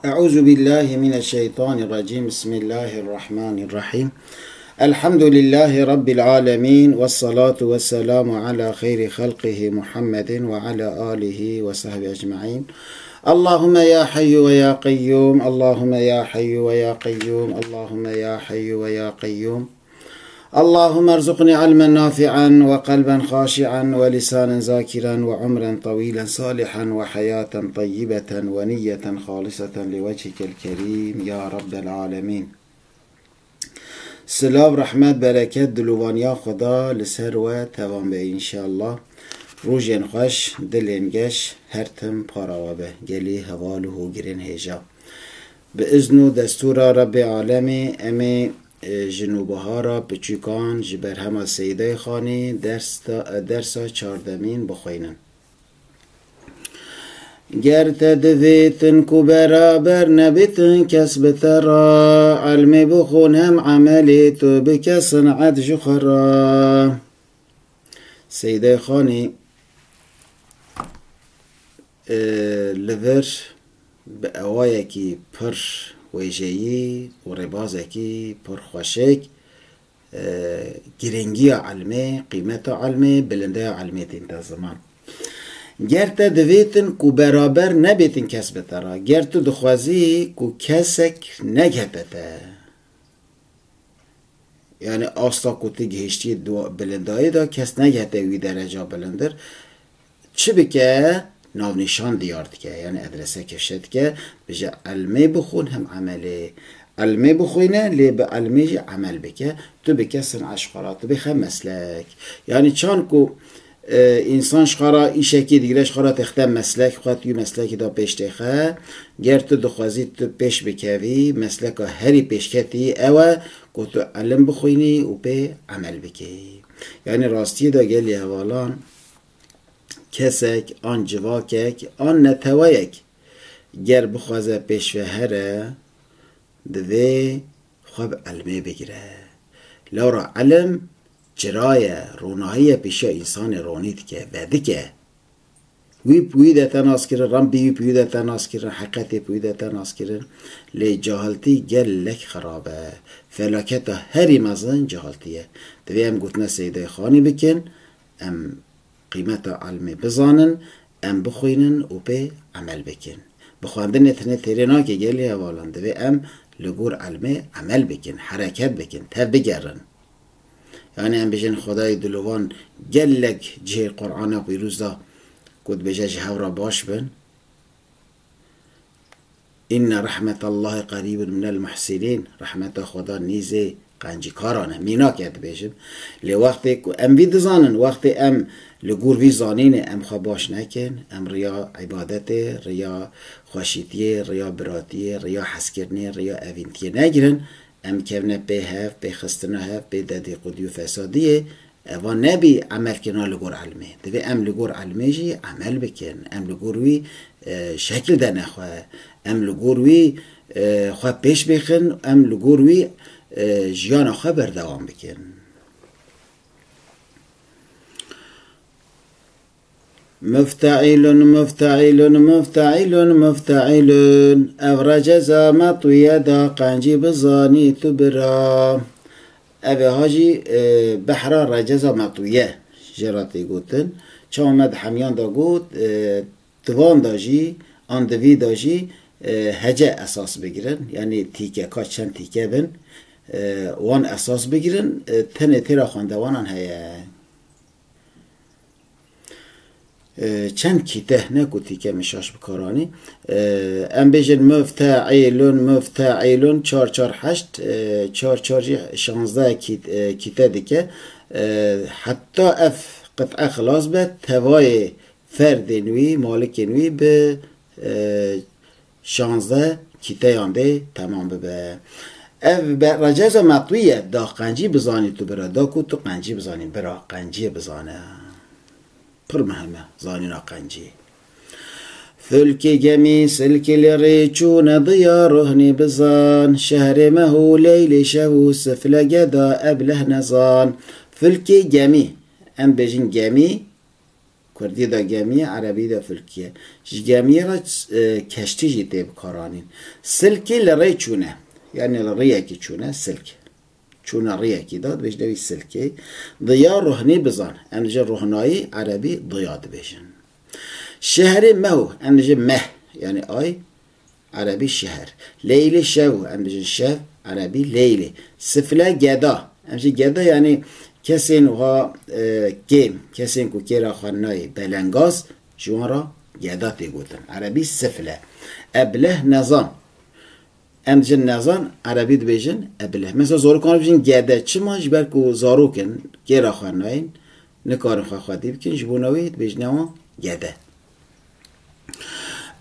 أعوذ بالله من الشيطان الرجيم. بسم الله الرحمن الرحيم. الحمد لله رب العالمين، والصلاة والسلام على خير خلقه محمد وعلى آله وصحبه أجمعين. اللهم يا حي ويا قيوم، اللهم يا حي ويا قيوم، اللهم يا حي ويا قيوم. اللهم ارزقني علما نافعا وقلبا خاشعا ولسانا ذاكرا وعمرا طويلا صالحا وحياة طيبة ونية خالصة لوجهك الكريم يا رب العالمين. سلام رحمت برکت دلوانیا خدا لسر و توان به انشاءالله. روژن خوش دلین گش هرتم پاراوابه گلی حوالو هو گرین هیجا به اذن و دستور رب عالمی. امی جنوبها را بچوکان جبر همه سیده خانی درس 14 بخوینن. گر تدویتن کو برابر نبیتن کس بترا، علمی بخون هم عملی تو بکس صنعت جخرا. سیده خانی لور به اوایکی پر ویجهی و ربازکی پرخوشک گرنگی علمه، قیمت علمه، بلنده علمه تین زمان. گر تا دویتن کو برابر نبیتن کس بترا، گر تو دخوازی کو کسک نگهتته، یعنی آستا کتی گهشتی بلندهی دا کس نگهته وی درجه بلندر چه بکه؟ ناو نشان دیارد که، یعنی ادرسه کشد که بجه علمه بخون هم عمله، علمه بخوینه لی به علمه عمل بکه تو بکه صنع شخارات تو بخه مسلک. یعنی چان که انسان شخارا ایشکی دیگره شخارا تخته مسلک خواهد یو مسلکی دا پیش تخه، گر تو دخوازی تو پیش بکوی مسلک هری پیش کتی اوه که تو علم بخوینی و به عمل بکی. یعنی راستی دا گلی حوالان کسک آن جواکک آن نتوایک گر بخوازه پیش و هره دوی خواب علمه بگیره. لورا علم جرای رونایی پیشا انسان رونید که وده که وی پویده تناس کرن، رنبی پویده تناس کرن، حقیقت پویده تناس کرن، لی جاهلتی گل لک خرابه، فلاکت هری مزن جاهلتیه. دوی هم گوتنه سیده خانی بکن، ام قیمت علمی بزانن، ام بخوینن و به عمل بکن. بخواندن اتنه تیرینا که گلی اوالان دوی ام لگور علمی عمل بکن، حرکت بکن، تب بگرن. یعنی ام بجن خدای دلوان گلک جه قرآن بیروز دا کد بجه جهو را باش بن. این رحمت الله قریب من المحسنین، رحمت خدا نیزه قنجی کارانه مینا کرد بشم. لی وقتی ام وی دزانن، وقتی ام لگور وی زانین ام خواه باش نکن، ام ریا عبادت، ریا خوشیتی، ریا براتی، ریا حسکرنی، ریا اوینتی نگیرن، ام کونه به هف، به خستنه هف، به دادی قدیو فسادیه و نبی عمل کنا لگور علمه. دوی ام لگور علمه جی عمل بکن، ام لگور وی شکل ده نخواه، ام لگور وی خواه پیش بخن، ام لگور وی جیان خواه بردوام بکن. مفتعل مفتعل مفتعل مفتعل او رجزا مطویه دا قنجی بزانی تو برا. او هاجی بحرا رجزا مطویه جراتی گوتن چه آمد حمیان دا گوت دوان دا جی آن دوی دا جی هجه اساس بگیرن، یعنی تیکه کاش چند تیکه بن وان اساس بگیرن تنه تیرا خواندوانان هیه چند کیته نکوتی که مشاش بکارانی. ام بیجن مفتعیلون مفتعیلون 448 416 کیته دیگه حتی اف قطعه خلاص به توای فرد نوی مالک نوی به 16 کیته یانده تمام ببه. اف رجز مطویه دا قنجی بزانی تو برا دا کو تو قنجی بزانی برا قنجی بزانه پر مهمه زانینا قنجی. فلکی گمی سلکی لری چون ضیا رهنی بزان، شهر مهو لیل شو سفل گدا ابله نزان. فلکی گمی ام بجین گمی کردی دا گمیه عربی دا فلکیه گمیه را کشتی جی تیب کارانین سلکی لری چونه یعنی لریه کی چونه سلک چونه ریه کی داد بهش دوی سلکی ضیا روحنی بزن امجا روحنایی عربی ضیا دبیشن شهری مهو امجا مه یعنی آی عربی شهر لیلی شو امجا شف عربی لیلی سفله گدا امجا گدا یعنی کسین ها گیم کسین کو کیرا خانای بلنگاز جوارا گدا تیگوتن عربی سفله ابله نزان امجا نزان عربی دبیجن ابله مثلا زارو کانو بجن گدا چه ماش برکو زارو کن کیرا خانای نکارن خواهدی بکن جبوناوی دبیجنوا گدا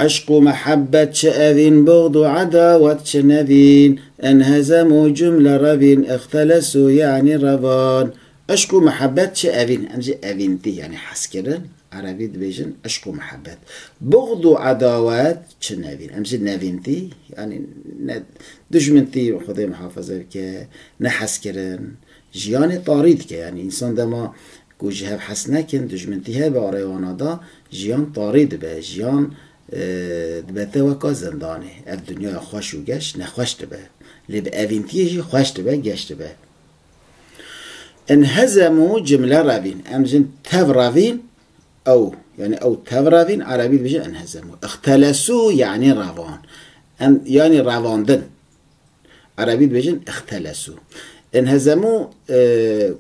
عشق و محبت چه اوین بغض و عداوت چه نوین انهزموا جمله روین اختلسوا یعنی روان عشق و محبت چه اوین امجا اوینتی یعنی حس کردن عربی دبیجن عشق و محبت بغض و عداوت چه نوین امجا نوینتی یعنی دشمنتی خدای محافظه که نحس کردن جیان طارید که یعنی انسان دما گوجه هف حس نکن دشمنتی ها به آریوانا دا جیان طارید به جیان دبته وکا زندانه اف دنیا خوش و گشت نخوش دبه لب اوینتیه جی خوش دبه گشت دبه انهزموا جمله روین امجن تف روین او يعني او تف روین عربی بيجي انهزموا اختلسوا يعني روان يعني رواندن عربی بيجي اختلسوا انهزموا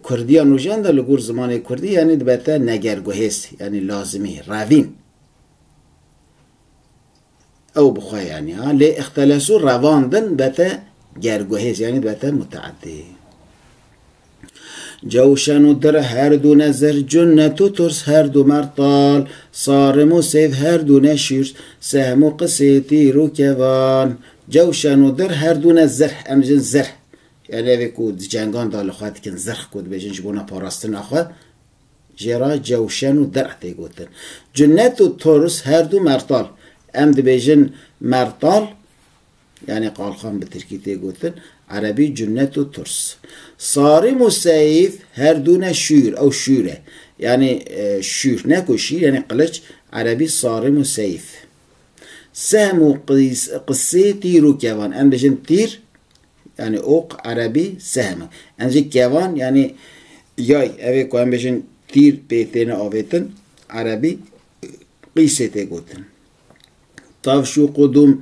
كرديان وجان ده لغور زمان كردي يعني دبته نگرگوهس يعني لازمي روین او بخواه يعني ها لي اختلسوا رواندن بته گرگوهس يعني بته متعدي جوشن و در هر دو نظر جنت و ترس هر دو مرطال صارم و سیف هر دو نشیر سهم و قصیتی رو کوان جوشن و در هر دو نظر امجن زر یعنی اوی کود جنگان دال خواهد کن زرخ کود بجن جبونا پاراستن آخواد جرا جوشن و در احتی گوتن جنت و ترس هر دو مرطال ام دی بجن مرطال يعني قال خان بتركي تيجوتن عربي جنة وترس صارم وسيف هردون شير أو شيرة يعني شير ناكو شير يعني قلش عربي صارم وسيف سهم قصي تيرو كيوان أم بجن تير يعني أوق عربي سهم أنجي كيوان يعني ياي أبي كو أم بجن تير بيتنا أوفيتن عربي قيسة تيجوتن طافشو قدوم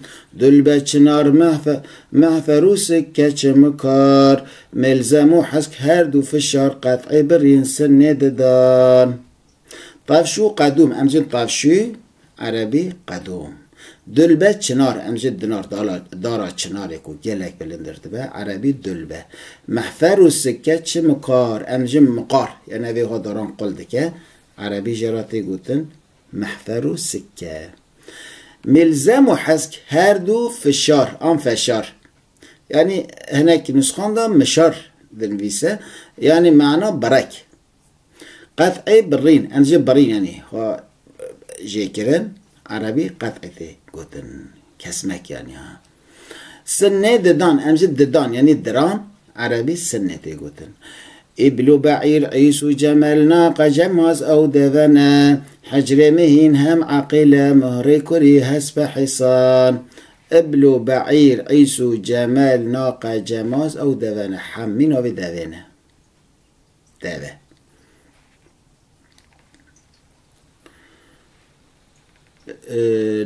دلبه چنار محفروسك كچمكار ملزمو حسك هر دو فشار قطعي برين سنه ددان طافشو قدوم امجد طافشو عربي قدوم دلبه چنار امجد دنار دارا چناركو گلك بلندر دبه عربي دلبه محفروسك كچمكار امجد مقار يعني اوه ها داران قلدكه عربي جراتي قوتن محفروسك ملزم و حسك هر دو فشار آن فشار يعني هناك نسخان دا مشار دنويسه يعني معنى برك قطعي برين انجي برين يعني هو جيكرن عربي قطعي قوتن كسمك يعني ها سنة ددان امجي ددان يعني دران عربي سنة قوتن إبلو بعير عيسو جمال ناقة جماز أو دفنا حجر مهين هم عقيلة مهري كري هسب حصان إبلو بعير عيسو جمال ناقة جماز أو دفنا حمين أو دفنا دفا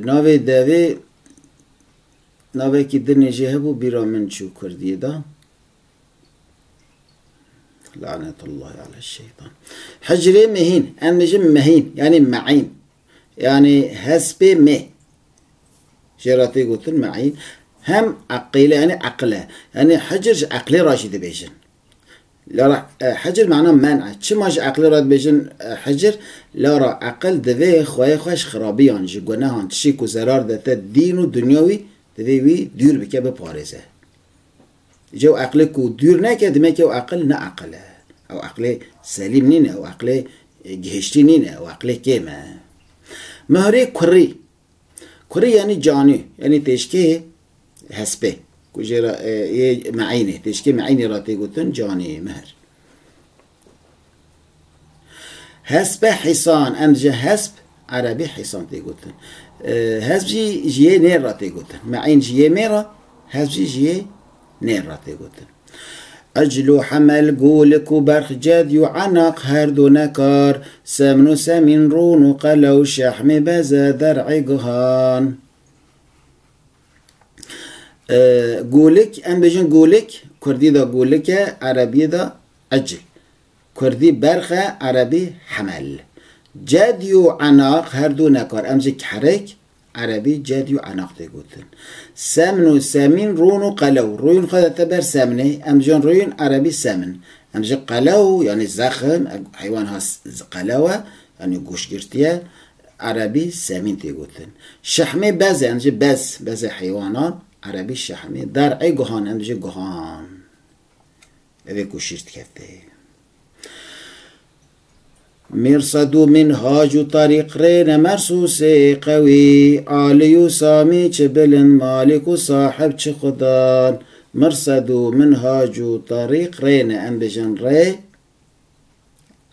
ناوي دفي ناوي كي دني جهبو بيرا من شو كردي دا لعنة الله على الشيطان حجري مهين أمجم مهين يعني معين يعني هسبي مه جراتي قلت معين هم عقيلة يعني عقلة يعني حجر عقلي راشد بيجن لا حجر معناه منع شماش عقلي راد بيجن حجر لا را عقل دفي خواه خوش خرابيان جگونهان تشيك و زرار دتا دين و دنياوي دفي وي دور بكه بپارزه جو عقل کو دور نکه دمه که او عقل نه عقله او عقل سلیم نینه او عقل گهشتی نینه او عقل کمه مهره کری یعنی جانی یعنی تشکه حسبه کجرا معینه تشکه معینه را تگوتن جانی مهر حسب حصان ام جه حسب عربي حصان تيقولن حسب جيه نير را تيقولن معين جيه ميرا حسب جيه نير را تيقولن اجلو حمل قولك وبرخ جاد يعنق هردو نكار سمن سمين رون قلو شحم بزا درع قهان قولك ام بجن قولك كردي دا قولك عربي دا اجل كردي برخة عربي حمل جاد يعنق هردو نكار ام جك حرك عربي جاد يعنق تيقولن سمن سمين رون قلو روين خذ تبر سمنه ام جن روين عربي سمن ام جن قلو يعني زخم حيوان هاس قلوه يعني قوش قرتيه عربي سمين تيقولن شحمه بزه ام جن بز حيوانات عربي شحمه درعي قهان ام جن قهان اذا قوشيرت كفته مرصد منهاج طريق رين مرسوس قوي عالي سامي بلن مالك صاحب خدان مرصد منهاج طريق رين ام بجن ري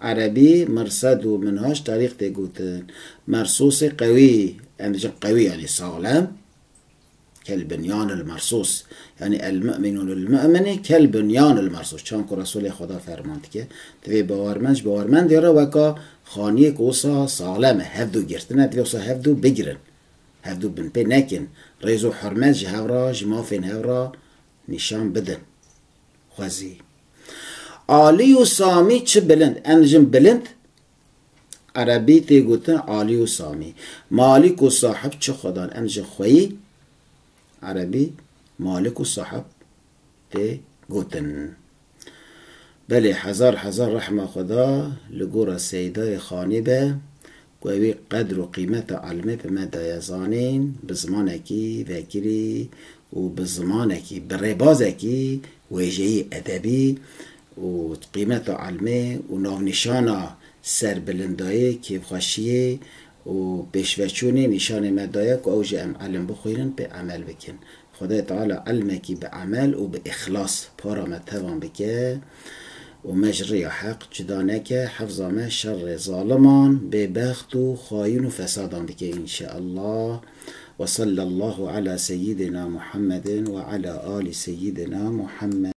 عربي مرصد منهاج طريق تيقوتن مرسوس قوي ام بجن قوي يعني سالم كالبنيان المرصوص يعني المؤمن للمؤمن كالبنيان المرصوص چون که رسول خدا فرماند که توی باورمند یاره وکا خانی کوسا سالمه هفدو گرتنه توی وسا هفدو بگرن هفدو بن پی نکن ریزو حرمت جهورا جمافین هورا نشان بدن خوزی عالی و سامی چه بلند انجم بلند عربی تی گوتن عالی و سامی مالک و صاحب چه خدان انجم خویی عربي مالك وصاحب تي قوتن بلي حزار رحمة خدا لقورة سيدة خانبة قوي قدر وقيمة علمة بمدى يزانين بزمانكي ذاكري وبزمانكي بربازكي ويجي أدبي وقيمة علمة وناف نشانة سر بلندائي كيف خشيه و بشوچونی نشان مدایه که اوجه ام علم بخویرن به عمل بکن خدای تعالی علمکی به عمل و به اخلاص پارامت توان بکه و مجری حق جدانه که حفظامه شر ظالمان به بخت و خاین و فسادان بکه انشاءالله و صلی الله علی سیدنا محمد و علی آل سیدنا محمد